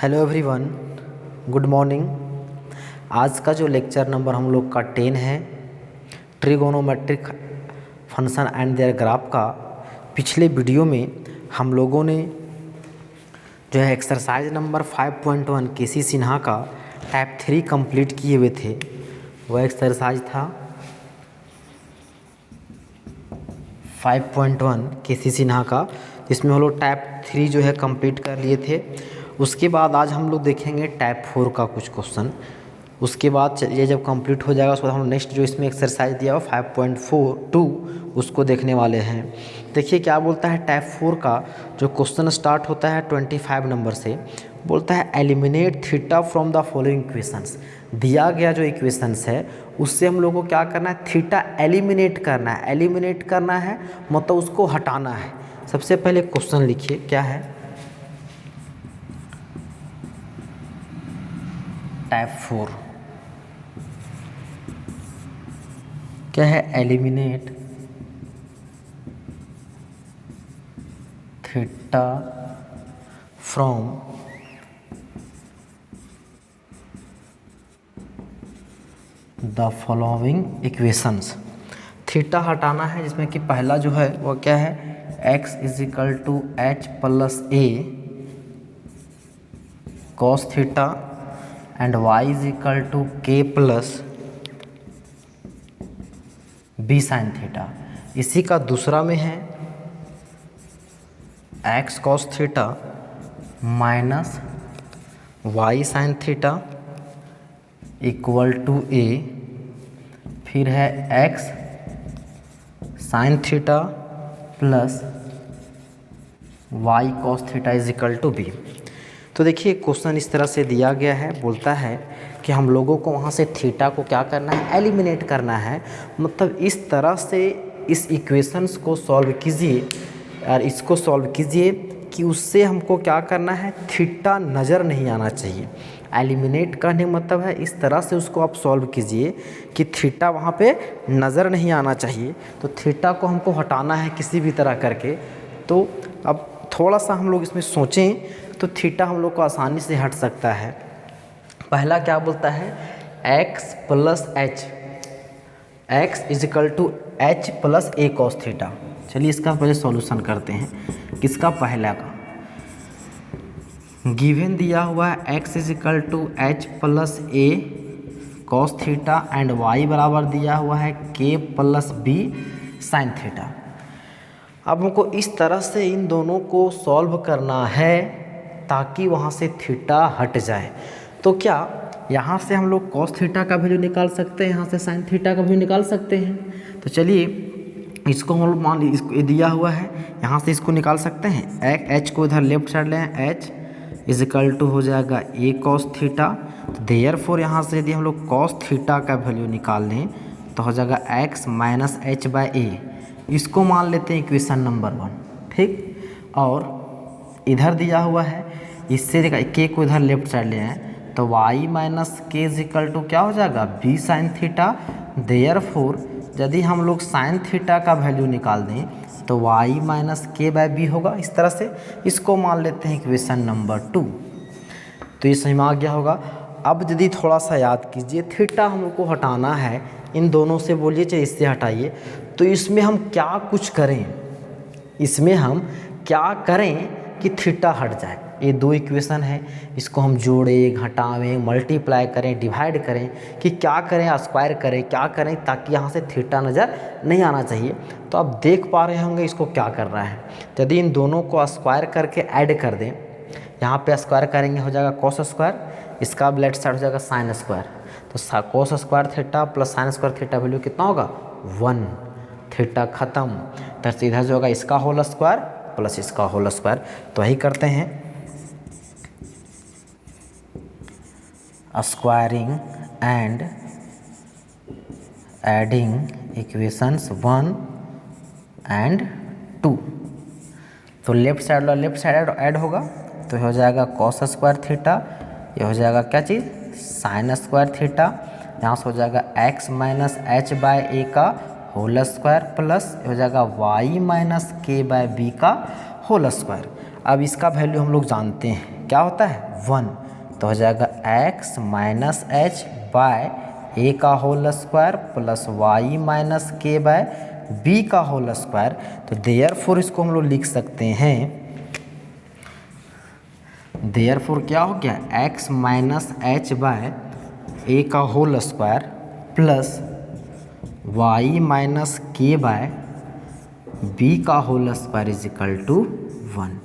Hello everyone, good morning. आज का जो लेक्चर नंबर हम लोग का 10 है, trigonometric function and their graph का। पिछले वीडियो में हम लोगों ने जो है एक्सरसाइज नंबर 5.1 केसी सिन्हा का टाइप 3 कंप्लीट किए हुए थे। वह एक्सरसाइज था 5.1 केसी सिन्हा का, जिसमें हम लोग टाइप 3 जो है कंप्लीट कर लिए थे। उसके बाद आज हम लोग देखेंगे टाइप 4 का कुछ क्वेश्चन। उसके बाद चलिए जब कंप्लीट हो जाएगा उसके बाद हम नेक्स्ट जो इसमें एक्सरसाइज दिया हुआ 5.42 उसको देखने वाले हैं। देखिए क्या बोलता है टाइप 4 का जो क्वेश्चन स्टार्ट होता है 25 नंबर से। बोलता है eliminate theta from the following equations. दिया गया जो इक्वेशंस है उससे हम लोग को क्या करना है, थीटा एलिमिनेट करना है। एलिमिनेट करना है मतलब उसको हटाना है। सबसे पहले क्वेश्चन लिखिए क्या है, टाइप 4 क्या है, eliminate theta from the following equations. Theta हटाना है जिसमें कि पहला जो है वो क्या है, x is equal to H plus A cos theta and y is equal to k plus B sine theta. इसी का दूसरा में है x cos theta minus y sine theta equal to a, फिर है x sine theta plus y cos theta is equal to b. तो देखिए question इस तरह से दिया गया है। बोलता है कि हम लोगों को वहाँ से थीटा को क्या करना है, एलिमिनेट करना है। मतलब इस तरह से इस इक्वेशंस को सॉल्व कीजिए और इसको सॉल्व कीजिए कि उससे हमको क्या करना है, थीटा नज़र नहीं आना चाहिए। एलिमिनेट करने मतलब है इस तरह से उसको आप सॉल्व कीजिए कि थीटा वहाँ पे नज़र नहीं आना चाहिए। तो थीटा को हमको हटाना है किसी भी तरह करके। तो अब थोड़ा सा हम लोग इसमें सोचें तो थीटा हम लोग को आसानी से हट सकता है। पहला क्या बोलता है, x plus H, X equal to H plus A cos theta. चलिए इसका पहले सॉल्यूशन करते हैं। किसका, पहला का। गिवन दिया हुआ है x is equal to H plus A cos theta and y बराबर दिया हुआ है k plus B sine theta. अब हमको इस तरह से इन दोनों को सॉल्व करना है ताकि वहाँ से थीटा हट जाए। तो क्या यहाँ से हम लोग कॉस थीटा का वैल्यू निकाल सकते हैं, यहाँ से साइन थीटा का वैल्यू निकाल सकते हैं। तो चलिए इसको हम लोग मान लीजिए, इसको दिया हुआ है यहाँ से इसको निकाल सकते हैं। एच को इधर लेफ्ट साइड लें, एच इजिकल टू हो जाएगा ए कॉस थीटा। तो देयरफॉर यहाँ से यदि हम लोग कॉस थीटा का वैल्यू निकाल लें तो हो जाएगा एक्स माइनस एच बाई ए। इसको मान लेते हैं इक्वेशन नंबर 1, ठीक। और इधर दिया हुआ है, इससे देखा के को इधर लेफ्ट साइड ले आए तो y माइनस के इजिकल टू क्या हो जाएगा, बी साइन थीटा। देयरफॉर यदि हम लोग साइन थीटा का वैल्यू निकाल दें तो y minus K by B होगा। इस तरह से इसको मान लेते हैं इक्वेशन नंबर 2। तो ये समझ में आ गया होगा। अब यदि थोड़ा सा याद कीजिए, थीटा हम लोग को हटाना है इन दोनों से, बोलिए चाहे इससे हटाइए। तो इसमें हम क्या कुछ करें, इसमें हम क्या करें कि थीटा हट जाए। ये दो इक्वेशन है, इसको हम जोड़ें, घटावें, मल्टीप्लाई करें, डिवाइड करें कि क्या करें, स्क्वायर करें, क्या करें ताकि यहाँ से थीटा नज़र नहीं आना चाहिए। तो आप देख पा रहे होंगे इसको क्या कर रहा है। यदि इन दोनों को स्क्वायर करके ऐड कर दें, यहाँ पे स्क्वायर करेंगे हो जाएगा कॉस स्क्वायर, इसका लेफ्ट साइड हो जाएगा साइन स्क्वायर। तो cos square theta plus sine square theta value कितना होगा, 1। थीटा खत्म। तो सीधा जो होगा इसका होल स्क्वायर प्लस इसका होल स्क्वायर। तो वही करते हैं, squaring and adding equations 1 and 2। तो लेफ्ट साइड ऐड होगा तो हो जाएगा कॉस स्क्वायर थीटा, ये हो जाएगा क्या चीज़, साइन स्क्वायर थीटा। यहाँ से हो जाएगा x minus H by A का होल स्क्वायर प्लस हो जाएगा y minus K by B का होल स्क्वायर। अब इसका वैल्यू हम लोग जानते हैं क्या होता है 1, तो हो जाएगा x minus H by A का whole square plus Y minus K by B का होल स्क्वायर। तो देयरफॉर इसको हम लोग लिख सकते हैं, देयरफॉर क्या हो गया x minus H by A का whole square plus Y minus K by B का whole square is equal to 1।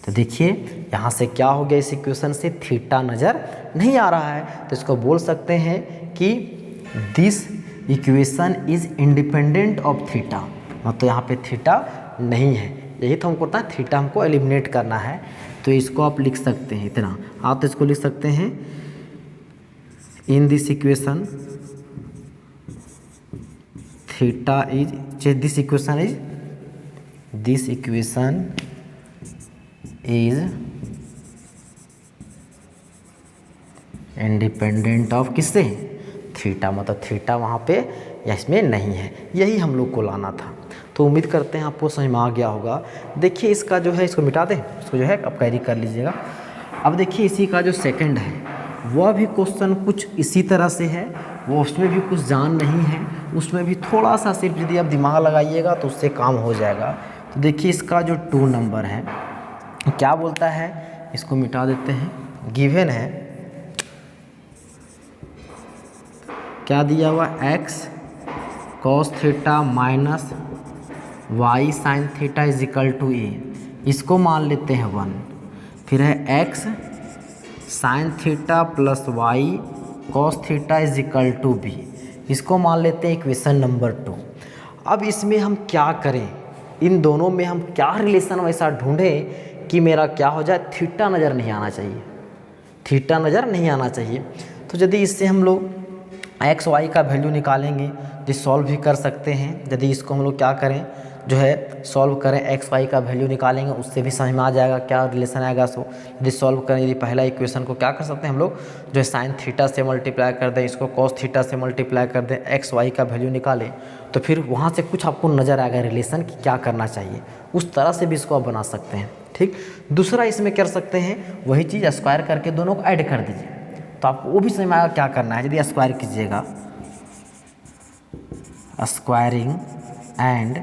तो देखिए यहाँ से क्या हो गया, इस इक्वेशन से थीटा नज़र नहीं आ रहा है, तो इसको बोल सकते हैं कि this equation is independent of theta, मतलब यहाँ पे थीटा नहीं है। यही तो हमको होता है, थीटा हमको एलिमिनेट करना है। तो इसको आप लिख सकते हैं इतना, आप तो इसको लिख सकते हैं in this equation theta is, this equation is independent of किससे, थीटा, मतलब थीटा वहाँ पे या इसमें नहीं है। यही हम लोग को लाना था। तो उम्मीद करते हैं आपको समझ में आ गया होगा। देखिए इसका जो है, इसको मिटा दें, इसको जो है आप कैरी कर लीजिएगा। अब देखिए इसी का जो सेकंड है वह भी क्वेश्चन कुछ इसी तरह से है, वो उसमें भी कुछ जान नहीं है, उसमें भी थोड़ा सा सिर्फ यदि आप दिमाग लगाइएगा तो उससे काम हो जाएगा। तो देखिए इसका जो 2 नंबर है क्या बोलता है, इसको मिटा देते हैं। गिवन है क्या दिया हुआ, x cos theta minus y sine theta is equal to a, इसको मान लेते हैं 1। फिर है x sine theta plus y cos theta is equal to b, इसको मान लेते हैं इक्वेशन नंबर 2। अब इसमें हम क्या करें, इन दोनों में हम क्या रिलेशन वैसा ढूंढें कि मेरा क्या हो जाए, थीटा नज़र नहीं आना चाहिए, थीटा नज़र नहीं आना चाहिए। तो यदि इससे हम लोग एक्स वाई का वैल्यू निकालेंगे तो सॉल्व भी कर सकते हैं। यदि इसको हम लोग क्या करें, जो है सॉल्व करें, एक्स वाई का वैल्यू निकालेंगे, उससे भी समझ में आ जाएगा क्या रिलेशन आएगा। सो यदि सॉल्व करें, यदि पहला इक्वेशन को क्या कर सकते हैं हम लोग, जो है साइन थीटा से मल्टीप्लाई कर दें, इसको कॉस थीटा से मल्टीप्लाई कर दें, एक्स वाई का वैल्यू निकालें, तो फिर वहाँ से कुछ आपको नज़र आएगा रिलेशन कि क्या करना चाहिए। उस तरह से भी इसको आप बना सकते हैं। ठीक, दूसरा इसमें कर सकते हैं वही चीज़, स्क्वायर करके दोनों को ऐड कर दीजिए, तो आपको वो भी समझ में आएगा क्या करना है। यदि स्क्वायर कीजिएगा, squaring and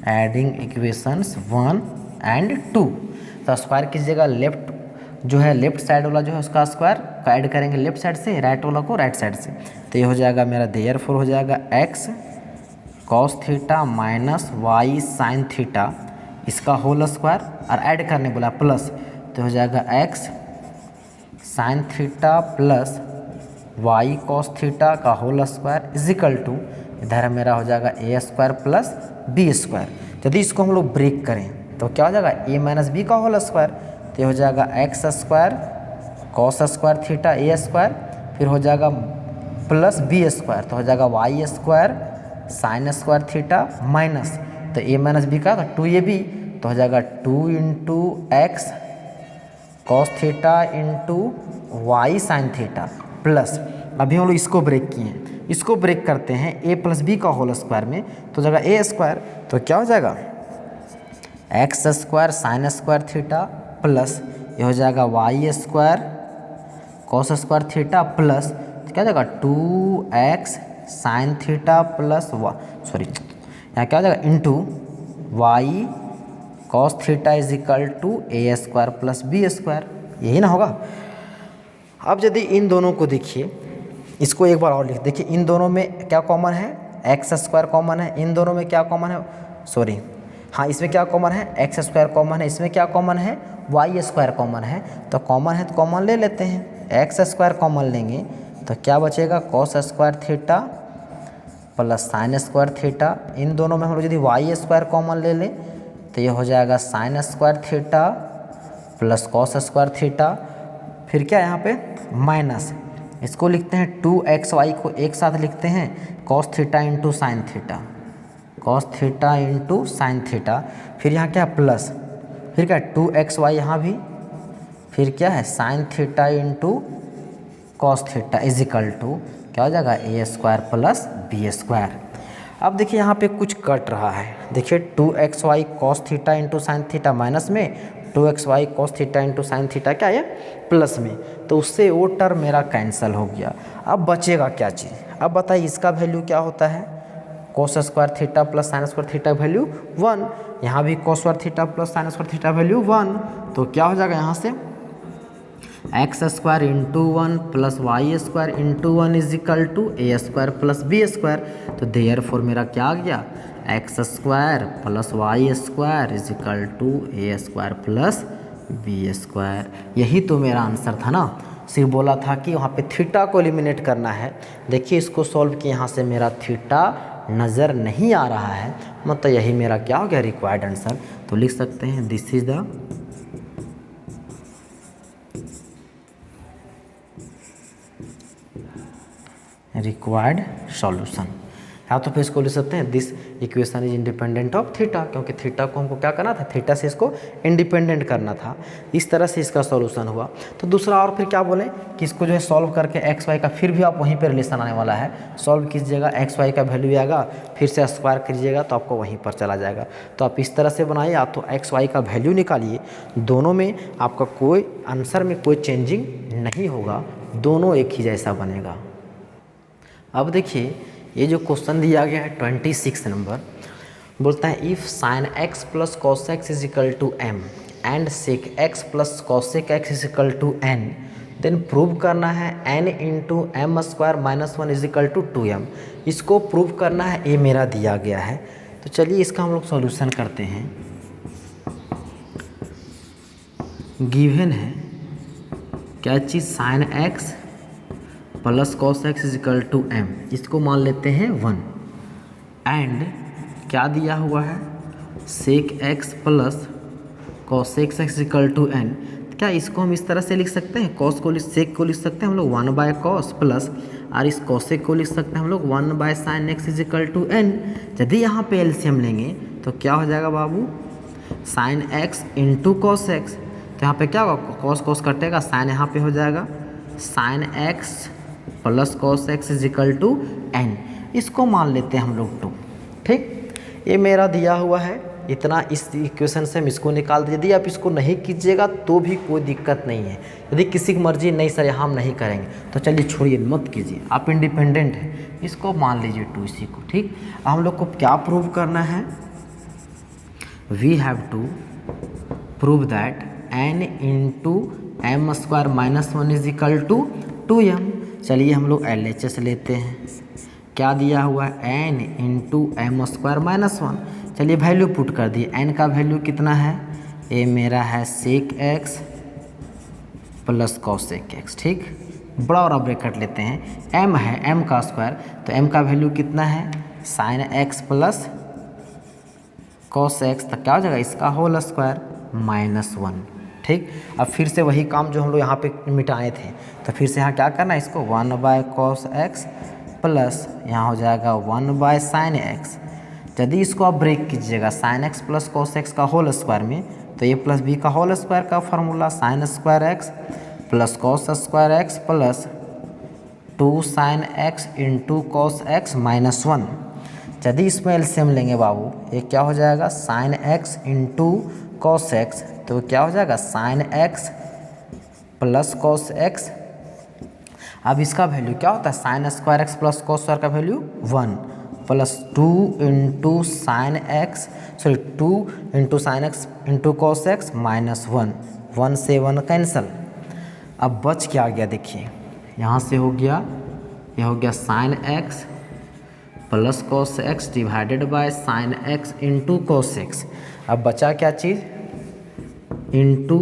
adding equations 1 and 2, तो स्क्वायर कीजिएगा, लेफ्ट जो है लेफ्ट साइड वाला जो है उसका स्क्वायर का ऐड करेंगे लेफ्ट साइड से, राइट वाला को राइट साइड से। तो ये हो जाएगा मेरा देयरफॉर हो जाएगा x cos theta minus y sine theta, इसका होल स्क्वायर, और ऐड करने बोला प्लस, तो हो जाएगा x sine theta plus y cos theta का whole square is equal to, इधर मेरा हो जाएगा ए स्क्वायर प्लस बी स्क्वायर। यदि इसको हम लोग ब्रेक करें तो क्या हो जाएगा, ए माइनस बी का होल स्क्वायर, तो ये हो जाएगा x square cos square theta a square, फिर हो जाएगा प्लस बी स्क्वायर, तो हो जाएगा Y square sine square theta minus, तो ए माइनस बी का तो 2ab, तो हो जाएगा 2 into X cos theta into Y sine theta plus, अभी हम लोग इसको ब्रेक किए हैं, इसको ब्रेक करते हैं a प्लस बी का होल स्क्वायर में, तो जगह ए स्क्वायर, तो क्या हो जाएगा x square sine square theta plus ये हो जाएगा Y square cos square theta plus, तो क्या हो जाएगा 2x साइन थीटा प्लस यहाँ क्या हो जाएगा into Y cos theta is equal to A square plus B square, यही ना होगा। अब यदि इन दोनों को देखिए, इसको एक बार और लिख देखिए, इन दोनों में क्या कॉमन है, एक्स स्क्वायर कॉमन है, इन दोनों में क्या कॉमन है, सॉरी हाँ इसमें क्या कॉमन है, एक्स स्क्वायर कॉमन है, इसमें क्या कॉमन है, वाई स्क्वायर कॉमन है, तो कॉमन है तो कॉमन ले लेते हैं, एक्स स्क्वायर कॉमन लेंगे तो क्या बचेगा cos square theta plus sine square theta, इन दोनों में हम लोग यदि वाई स्क्वायर कॉमन ले लें तो ये हो जाएगा sine square theta plus cos square theta, फिर क्या यहाँ पे माइनस, इसको लिखते हैं 2xy को एक साथ लिखते हैं cos theta into sine theta, cos theta into sine theta, फिर यहाँ क्या प्लस, फिर क्या 2xy यहाँ भी, फिर क्या है sine theta into cos theta is equal to क्या हो जाएगा ए स्क्वायर प्लस बी स्क्वायर। अब देखिए यहाँ पे कुछ कट रहा है, देखिए 2xy cos theta into sine theta minus में 2xy cos theta into sine theta क्या है प्लस में, तो उससे वो टर्म मेरा कैंसिल हो गया। अब बचेगा क्या चीज़, अब बताइए इसका वैल्यू क्या होता है, cos square theta plus sine square theta value 1, यहाँ भी cos square theta plus sine square theta value 1, तो क्या हो जाएगा यहाँ से X square into 1 plus Y square into 1 is equal to A square plus B square. तो therefore मेरा क्या आ गया, X square plus Y square is equal to A square plus B square. यही तो मेरा आंसर था ना, सिर्फ बोला था कि वहाँ पे थीटा को एलिमिनेट करना है। देखिए इसको सॉल्व किए, यहाँ से मेरा थीटा नज़र नहीं आ रहा है, मतलब यही मेरा क्या हो गया रिक्वायर्ड आंसर। तो लिख सकते हैं this is the required solution. या तो फिर इसको लिख सकते हैं this equation is independent of theta, क्योंकि थीटा को हमको क्या करना था, थीटा से इसको इंडिपेंडेंट करना था। इस तरह से इसका सॉल्यूशन हुआ। तो दूसरा और फिर क्या बोलें कि इसको जो है सॉल्व करके एक्स वाई का फिर भी आप वहीं पर रिलेशन आने वाला है, सॉल्व कीजिएगा एक्स वाई का वैल्यू आएगा, फिर से स्क्वायर कीजिएगा तो आपको वहीं पर चला जाएगा। तो आप इस तरह से बनाइए, आप तो एक्स वाई का वैल्यू निकालिए, दोनों में आपका कोई आंसर में कोई चेंजिंग नहीं होगा, दोनों एक ही जैसा बनेगा। अब देखिए ये जो क्वेश्चन दिया गया है 26 नंबर, बोलता है if sine x plus cos x is equal to M and sec X plus cosec X is equal to N, then prove करना है N into M square minus 1 is equal to 2m। इसको prove करना है, ये मेरा दिया गया है। तो चलिए इसका हम लोग सॉल्यूशन करते हैं। गिवन है क्या चीज़, sine x plus cos x is equal to m, इसको मान लेते हैं 1, एंड क्या दिया हुआ है sec X plus cos X X equal to N. क्या इसको हम इस तरह से लिख सकते हैं, कॉस को सेक को लिख सकते हैं हम लोग 1 बाय कॉस प्लस, और इस कॉसेक को लिख सकते हैं हम लोग 1 by sine x is equal to n. यदि यहाँ पे एलसीएम लेंगे तो क्या हो जाएगा बाबू, sine x into cos x, तो यहाँ पे क्या होगा कॉस कॉस कटेगा, साइन यहाँ पे हो जाएगा sine x plus cos x is equal to N. इसको मान लेते हैं हम लोग 2, ठीक। ये मेरा दिया हुआ है इतना, इस इक्वेशन से हम इसको निकाल दीजिए। यदि आप इसको नहीं कीजिएगा तो भी कोई दिक्कत नहीं है, यदि किसी की मर्जी नहीं सर हम नहीं करेंगे तो चलिए छोड़िए मत कीजिए, आप इंडिपेंडेंट हैं, इसको मान लीजिए 2 इसी को, ठीक। हम लोग को क्या प्रूव करना है, we have to prove that N into M square minus 1 is equal to 2m। चलिए हम लोग LHS लेते हैं, क्या दिया हुआ है n into M square minus 1। चलिए वैल्यू पुट कर दिए, n का वैल्यू कितना है, ये मेरा है sec X plus cosec X, ठीक। बड़ा और ब्रैकेट लेते हैं, m है m का स्क्वायर, तो m का वैल्यू कितना है sine x plus cos x, तो क्या हो जाएगा इसका होल स्क्वायर माइनस 1, ठीक। अब फिर से वही काम जो हम लोग यहाँ पे मिटाए थे, तो फिर से यहाँ क्या करना है इसको 1 बाय कॉस एक्स प्लस यहाँ हो जाएगा 1 बाय साइन एक्स। यदि इसको आप ब्रेक कीजिएगा sine x plus cos x का होल स्क्वायर में, तो ए प्लस बी का होल स्क्वायर का formula sign square x plus cos square x plus 2 sine x into cos x minus 1। यदि इसमें एलसीएम लेंगे बाबू, ये क्या हो जाएगा sine x into cos x, तो क्या हो जाएगा sine x plus cos x. अब इसका वैल्यू क्या होता है sine square x plus cos square का value 1 plus 2 into sine x, sorry 2 into sine x into cos x minus 1, 1 से 1 कैंसल। अब बच क्या आ गया देखिए, यहाँ से हो गया, यह हो गया sine x plus cos x divided by sine x into cos x. अब बचा क्या चीज़ into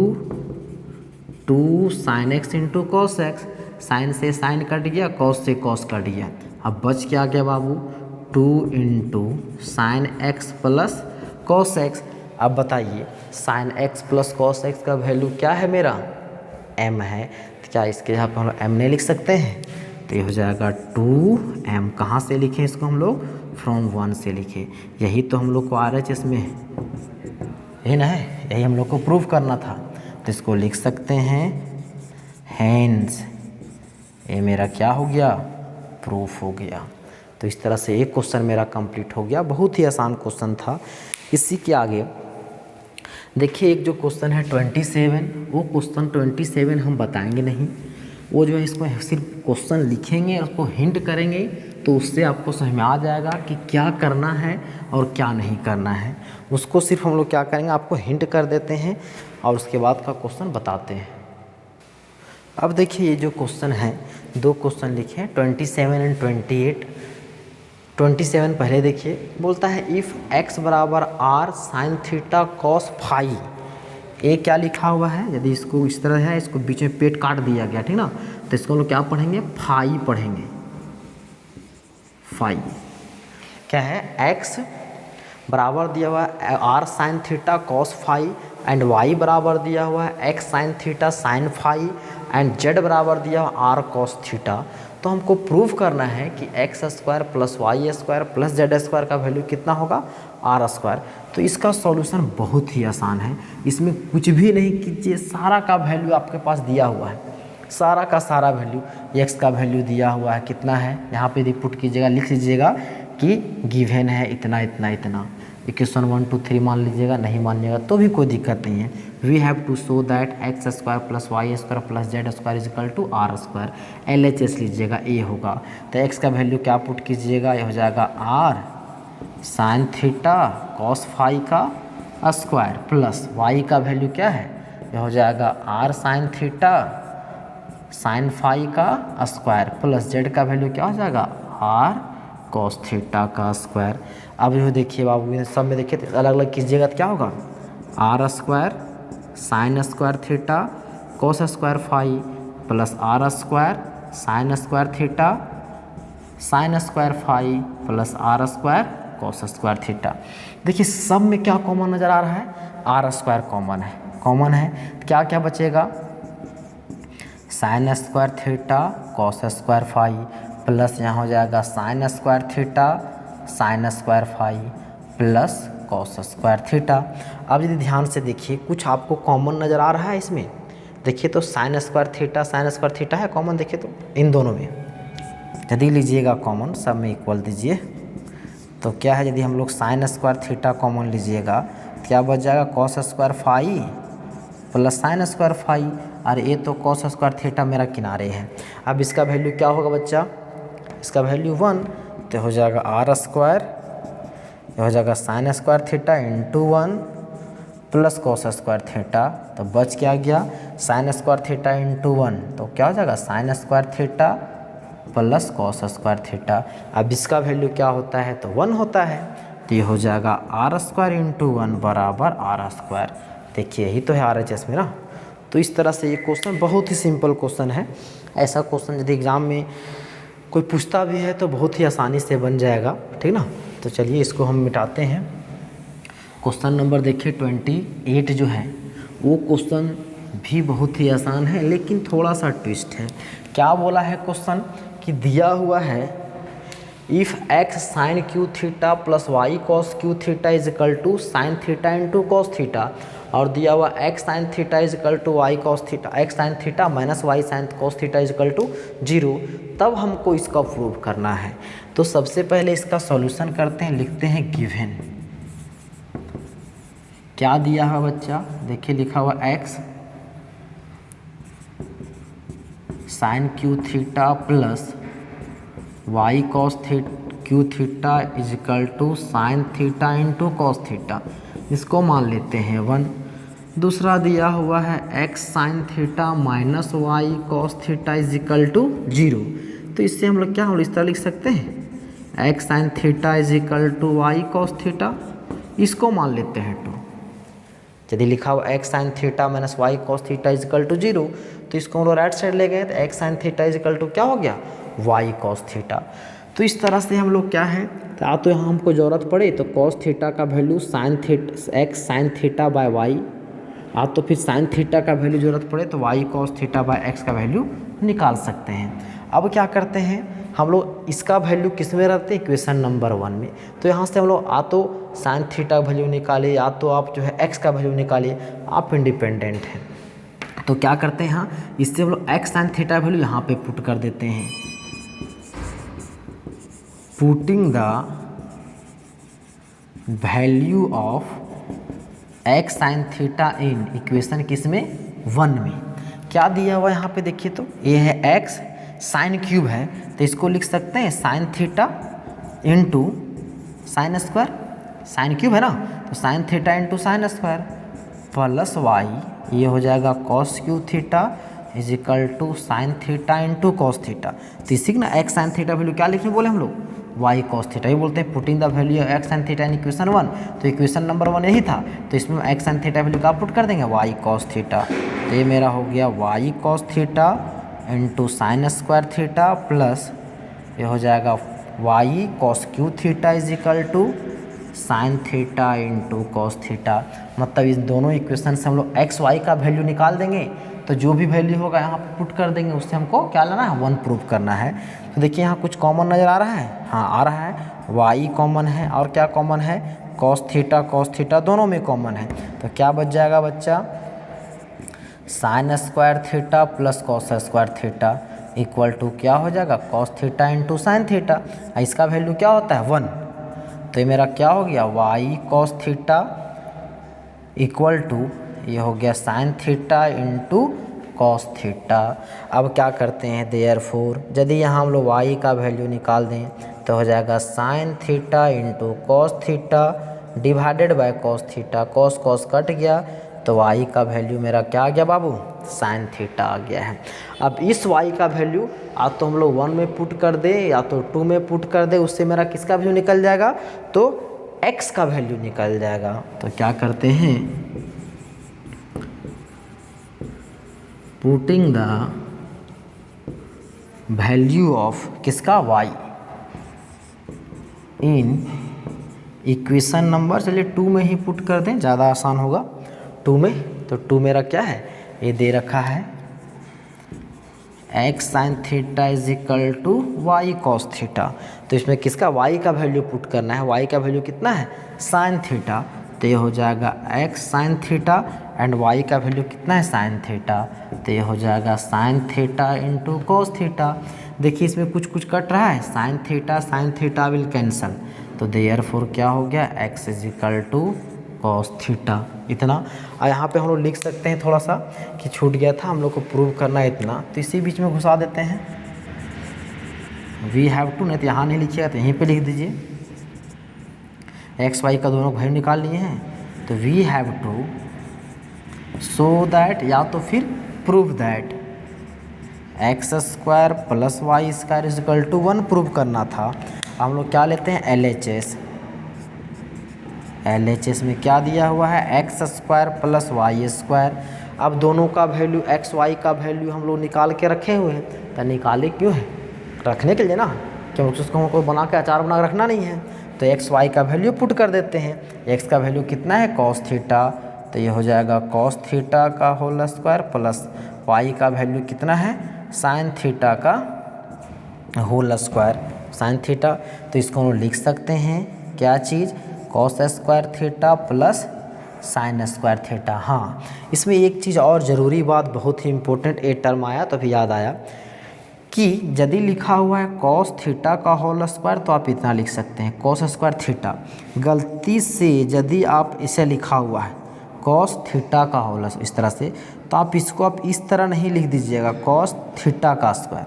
2 sine x into cos x, sine से साइन कट गया, कॉस से कॉस कट गया। अब बच क्या गया बाबू 2 into sine x plus cos x. अब बताइए sine x plus cos x का वैल्यू क्या है मेरा m है, तो क्या इसके यहाँ पर हम m नहीं लिख सकते हैं, तो ये हो जाएगा 2m। कहाँ से लिखें इसको हम लोग फ्रॉम 1 से लिखे, यही तो हम लोग को RHS में यही ना है, यही हम लोग को प्रूव करना था। तो इसको लिख सकते हैं हैंस, ये मेरा क्या हो गया प्रूफ हो गया। तो इस तरह से एक क्वेश्चन मेरा कंप्लीट हो गया, बहुत ही आसान क्वेश्चन था। इसी के आगे देखिए एक जो क्वेश्चन है 27, वो क्वेश्चन 27 हम बताएंगे नहीं, वो जो है इसको सिर्फ क्वेश्चन लिखेंगे, उसको हिंट करेंगे, तो उससे आपको समझ में आ जाएगा कि क्या करना है और क्या नहीं करना है। उसको सिर्फ हम लोग क्या करेंगे, आपको हिंट कर देते हैं और उसके बाद का क्वेश्चन बताते हैं। अब देखिए ये जो क्वेश्चन है, दो क्वेश्चन लिखे हैं 27 एंड 28। 27 पहले देखिए, बोलता है इफ़ x बराबर r sine theta cos phi. ए क्या लिखा हुआ है, यदि इसको इस तरह है, इसको बीच में पेट काट दिया गया, ठीक ना, तो इसको हम लोग क्या पढ़ेंगे, फाई पढ़ेंगे। फाई क्या है, x बराबर दिया हुआ है r sine theta cos phi and y बराबर दिया हुआ है x sine theta sine phi and z बराबर दिया हुआ r कॉस थीटा। तो हमको प्रूव करना है कि X square plus Y square plus Z square का वैल्यू कितना होगा, आर स्क्वायर। तो इसका सॉल्यूशन बहुत ही आसान है, इसमें कुछ भी नहीं कीजिए, सारा का वैल्यू आपके पास दिया हुआ है, सारा का सारा वैल्यू, एक्स का वैल्यू दिया हुआ है, कितना है यहाँ पे पुट कीजिएगा, लिख लीजिएगा कि गिवन है इतना इतना इतना। इक्वेशन 1 2 3 मान लीजिएगा, नहीं मानिएगा तो भी कोई दिक्कत नहीं है। We have to show that x square plus Y square plus Z square is equal to R square. LHS लीजिएगा, ए होगा, तो एक्स का वैल्यू क्या पुट कीजिएगा, ये हो जाएगा r sine theta cos phi का स्क्वायर प्लस वाई का वैल्यू क्या है, ये हो जाएगा r sine theta sine phi का स्क्वायर प्लस जेड का वैल्यू क्या हो जाएगा, आर कॉस थीटा का स्क्वायर। अब जो देखिए बाबू सब में देखिए अलग अलग कीजिएगा तो क्या होगा, r square sine square theta cos square phi plus r square sine square theta sine square phi plus r square cos square theta. देखिए सब में क्या कॉमन नज़र आ रहा है, आर स्क्वायर कॉमन है, तो क्या क्या बचेगा, sine square theta cos square phi plus यहाँ हो जाएगा sine square theta sine square phi plus cos square theta. अब यदि ध्यान से देखिए कुछ आपको कॉमन नज़र आ रहा है इसमें, देखिए तो साइन स्क्वायर थीटा है कॉमन, देखिए तो इन दोनों में यदि लीजिएगा कॉमन, सब में इक्वल दीजिए तो क्या है, यदि हम लोग साइन स्क्वायर थीटा कॉमन लीजिएगा तो क्या बच जाएगा, cos square phi plus sine square phi, और ये तो कॉस स्क्वायर थीटा मेरा किनारे है। अब इसका वैल्यू क्या होगा बच्चा, इसका वैल्यू 1, तो हो जाएगा आर स्क्वायर, हो जाएगा sine square theta into 1 plus cos square theta, तो बच क्या गया, साइन स्क्वायर थीटा इंटू 1, तो क्या हो जाएगा sine square theta plus cos square theta. अब इसका वैल्यू क्या होता है, तो 1 होता है, तो ये हो जाएगा आर स्क्वायर इंटू 1 बराबर आर स्क्वायर। देखिए यही तो है RHS में ना। तो इस तरह से ये क्वेश्चन बहुत ही सिंपल क्वेश्चन है। ऐसा क्वेश्चन यदि एग्ज़ाम में कोई पूछता भी है तो बहुत ही आसानी से बन जाएगा, ठीक ना। तो चलिए इसको हम मिटाते हैं। क्वेश्चन नंबर देखिए 28 जो है वो क्वेश्चन भी बहुत ही आसान है, लेकिन थोड़ा सा ट्विस्ट है। क्या बोला है क्वेश्चन कि दिया हुआ है if x sine cube theta plus y cos cube theta is equal to sine theta into cos theta, और दिया हुआ x sine theta is equal to y cos theta, x sine theta minus y sine cos theta is equal to 0, तब हमको इसका prove करना है। तो सबसे पहले इसका सॉल्यूशन करते हैं, लिखते हैं गिवन। क्या दिया हुआ बच्चा, देखिए लिखा हुआ x sine cube theta plus y cos cube theta is equal to sine theta into cos theta, इसको मान लेते हैं 1। दूसरा दिया हुआ है x sine theta minus y cos theta is equal to 0, तो इससे हम लोग क्या हम इस तरह लिख सकते हैं, x sine theta is equal to y cos theta, इसको मान लेते हैं 2। यदि लिखा हुआ x sine theta minus y cos theta is equal to 0, तो इसको हम लोग राइट साइड ले गए तो x sine theta is equal to क्या हो गया, वाई कॉस थीटा। तो इस तरह से हम लोग क्या है, तो यहाँ हमको ज़रूरत पड़े तो कॉस थीटा का value sine theta x sine theta by y, तो फिर साइन थीटा का वैल्यू ज़रूरत पड़े तो y cos theta by x का वैल्यू निकाल सकते हैं। अब क्या करते हैं हम लोग, इसका वैल्यू किस में रखते हैं, इक्वेशन नंबर 1 में। तो यहाँ से हम लोग तो साइन थीटा का वैल्यू निकालिए, तो आप जो है एक्स का वैल्यू निकालिए, आप इंडिपेंडेंट हैं। तो क्या करते हैं, यहाँ इससे हम लोग एक्स साइन थीटा वैल्यू यहाँ पे पुट कर देते हैं। Putting the value of x sine theta in equation किस में 1 में क्या दिया हुआ है यहाँ पे देखिए, तो ये है एक्स साइन क्यूब है, तो इसको लिख सकते हैं sine theta into sine square, sine cube है ना, तो sine theta into sine square plus y, ये हो जाएगा cos cube theta is equal to sine theta into cos theta. तो इसी ना एक्स साइन थीटा वैल्यू क्या लिखने बोले हम लोग, वाई कॉस थीटा ही बोलते हैं। Putting the value of x sine theta in equation 1, तो इक्वेशन नंबर 1 यही था, तो इसमें एक्स साइन थीटा वैल्यू क्या पुट कर देंगे, वाई कॉस थीटा। तो ये मेरा हो गया y cos theta into sine square theta plus ये हो जाएगा y cos cube theta is equal to sine theta into cos theta. मतलब इस दोनों इक्वेशन से हम लोग एक्स वाई का वैल्यू निकाल देंगे, तो जो भी वैल्यू होगा यहाँ पर पुट कर देंगे, उससे हमको क्या लाना है, 1 प्रूव करना है। तो देखिए यहाँ कुछ कॉमन नज़र आ रहा है, हाँ आ रहा है, वाई कॉमन है और क्या कॉमन है, कॉस थीटा दोनों में कॉमन है। तो क्या बच जाएगा बच्चा, sine square theta plus cos square theta equal to क्या हो जाएगा, cos theta into sine theta. इसका वैल्यू क्या होता है 1, तो ये मेरा क्या हो गया, y cos theta equal to ये हो गया sine theta into cos theta. अब क्या करते हैं, देयरफॉर यदि यहाँ हम लोग वाई का वैल्यू निकाल दें तो हो जाएगा sine theta into cos theta divided by cos theta, cos cos cut गया, तो वाई का वैल्यू मेरा क्या आ गया बाबू, साइन थीटा आ गया है। अब इस वाई का वैल्यू या तो हम लोग 1 में पुट कर दे या तो 2 में पुट कर दे, उससे मेरा किसका वैल्यू निकल जाएगा, तो x का वैल्यू निकल जाएगा। तो क्या करते हैं, पुटिंग द वैल्यू ऑफ किसका, y इन इक्वेशन नंबर, चलिए 2 में ही पुट कर दें, ज़्यादा आसान होगा 2 में। तो 2 मेरा क्या है, ये दे रखा है x sine theta is equal to y cos theta. तो इसमें किसका, वाई का वैल्यू पुट करना है, वाई का वैल्यू कितना है, साइन थीटा, तो ये हो जाएगा x sine theta and y का वैल्यू कितना है, साइन थीटा, तो ये हो जाएगा sine theta into cos theta. देखिए इसमें कुछ कुछ कट रहा है, साइन थीटा विल कैंसल, तो देयरफॉर क्या हो गया, x is equal to cos theta, इतना। और यहाँ पे हम लोग लिख सकते हैं थोड़ा सा कि छूट गया था, हम लोग को प्रूव करना है इतना, तो इसी बीच में घुसा देते हैं, वी हैव टू, नहीं तो यहाँ नहीं लिखिएगा तो यहीं पे लिख दीजिए, एक्स वाई का दोनों वैल्यू निकाल लिए हैं, तो we have to show that या तो फिर prove that x square plus Y square is equal to 1 prove करना था। हम लोग क्या लेते हैं, LHS में क्या दिया हुआ है, x square plus Y square. अब दोनों का वैल्यू एक्स वाई का वैल्यू हम लोग निकाल के रखे हुए हैं, तो निकाले क्यों है, रखने के लिए ना, क्योंकि उसको हमको बना के अचार बना के रखना नहीं है। तो एक्स वाई का वैल्यू पुट कर देते हैं, एक्स का वैल्यू कितना है, कॉस थीटा, तो ये हो जाएगा कॉस थीटा का होल स्क्वायर प्लस वाई का वैल्यू कितना है, साइन थीटा का होल स्क्वायर, साइन थीटा। तो इसको हम लिख सकते हैं क्या चीज़, cos square theta plus sine square theta. हाँ इसमें एक चीज़ और ज़रूरी बात, बहुत ही इंपॉर्टेंट एक टर्म आया तो अभी याद आया कि यदि लिखा हुआ है कॉस थीटा का होल स्क्वायर तो आप इतना लिख सकते हैं कॉस स्क्वायर थीटा। गलती से यदि आप इसे लिखा हुआ है कॉस थीटा का होल इस तरह से, तो आप इसको आप इस तरह नहीं लिख दीजिएगा कॉस थीटा का स्क्वायर,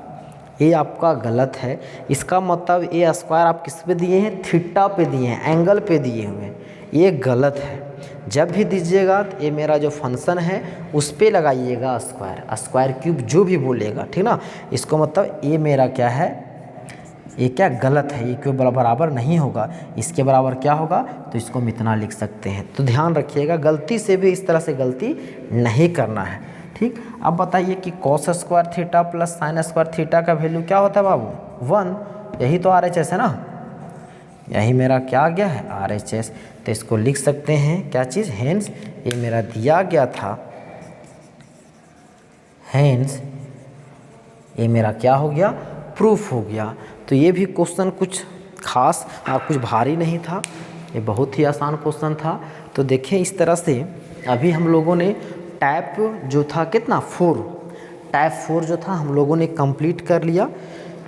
ये आपका गलत है। इसका मतलब ये स्क्वायर आप किस पे दिए हैं, थीटा पे दिए हैं, एंगल पे दिए हुए हैं, ये गलत है। जब भी दीजिएगा तो ये मेरा जो फंक्शन है उस पे लगाइएगा स्क्वायर क्यूब जो भी बोलेगा, ठीक ना। इसको मतलब ये मेरा क्या है, ये क्या गलत है, ये क्यों बराबर नहीं होगा, इसके बराबर क्या होगा, तो इसको हम इतना लिख सकते हैं। तो ध्यान रखिएगा गलती से भी इस तरह से गलती नहीं करना है, ठीक। अब बताइए कि cos square theta plus sine square theta का वैल्यू क्या होता है बाबू, 1, यही तो RHS है ना, यही मेरा क्या आ गया है RHS। तो इसको लिख सकते हैं क्या चीज़, हेंस ये मेरा दिया गया था, हेंस ये मेरा क्या हो गया, प्रूफ हो गया। तो ये भी क्वेश्चन कुछ खास कुछ भारी नहीं था, ये बहुत ही आसान क्वेश्चन था। तो देखें इस तरह से अभी हम लोगों ने टाइप जो था कितना 4, टाइप 4 जो था हम लोगों ने कंप्लीट कर लिया।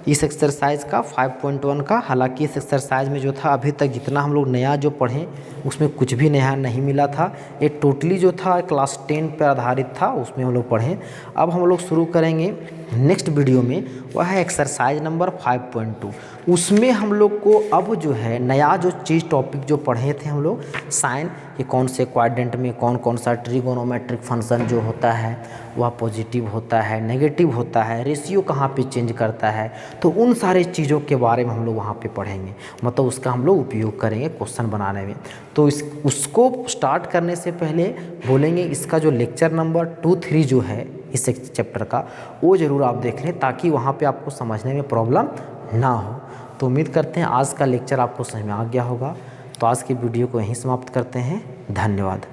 इस एक्सरसाइज का 5.1 का। हालांकि इस एक्सरसाइज में जो था अभी तक जितना हम लोग नया जो पढ़ें उसमें कुछ भी नया नहीं मिला था। ये टोटली जो था क्लास 10 पर आधारित था, उसमें हम लोग पढ़ें। अब हम लोग शुरू करेंगे नेक्स्ट वीडियो में, वह है एक्सरसाइज नंबर 5.2। उसमें हम लोग को अब जो है नया जो चीज़ टॉपिक जो पढ़े थे हम लोग, साइन कि कौन से क्वाड्रेंट में कौन कौन सा ट्रिगोनोमेट्रिक फंक्शन जो होता है वह पॉजिटिव होता है, नेगेटिव होता है, रेशियो कहाँ पे चेंज करता है, तो उन सारे चीज़ों के बारे में हम लोग वहाँ पे पढ़ेंगे, मतलब उसका हम लोग उपयोग करेंगे क्वेश्चन बनाने में। तो उसको स्टार्ट करने से पहले बोलेंगे इसका जो लेक्चर नंबर 2-3 जो है इस चैप्टर का, वो ज़रूर आप देख लें ताकि वहाँ पे आपको समझने में प्रॉब्लम ना हो। तो उम्मीद करते हैं आज का लेक्चर आपको समझ में आ गया होगा। तो आज की वीडियो को यहीं समाप्त करते हैं। धन्यवाद।